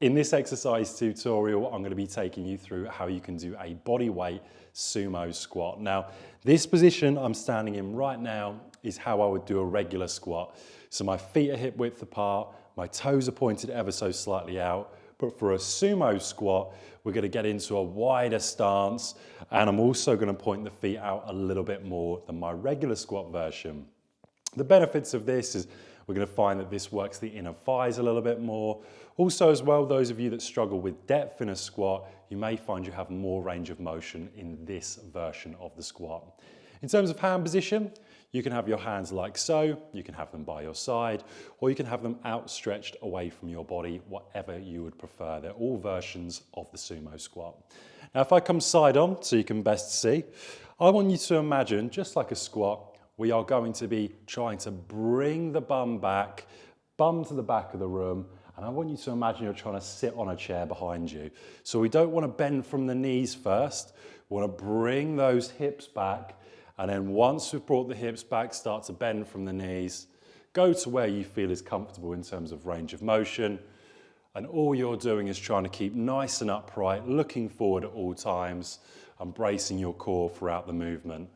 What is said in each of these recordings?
In this exercise tutorial, I'm going to be taking you through how you can do a bodyweight sumo squat. Now, this position I'm standing in right now is how I would do a regular squat. So my feet are hip width apart, my toes are pointed ever so slightly out, but for a sumo squat, we're going to get into a wider stance, and I'm also going to point the feet out a little bit more than my regular squat version. The benefits of this is we're going to find that this works the inner thighs a little bit more. Also as well, those of you that struggle with depth in a squat, you may find you have more range of motion in this version of the squat. In terms of hand position, you can have your hands like so, you can have them by your side, or you can have them outstretched away from your body, whatever you would prefer. They're all versions of the sumo squat. Now, if I come side on so you can best see, I want you to imagine, just like a squat, we are going to be trying to bring the bum back, bum to the back of the room, and I want you to imagine you're trying to sit on a chair behind you. So we don't want to bend from the knees first, we want to bring those hips back, and then once we've brought the hips back, start to bend from the knees, go to where you feel is comfortable in terms of range of motion, and all you're doing is trying to keep nice and upright, looking forward at all times, and bracing your core throughout the movement.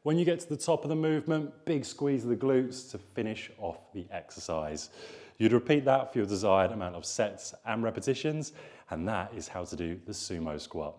When you get to the top of the movement, big squeeze of the glutes to finish off the exercise. You'd repeat that for your desired amount of sets and repetitions, and that is how to do the sumo squat.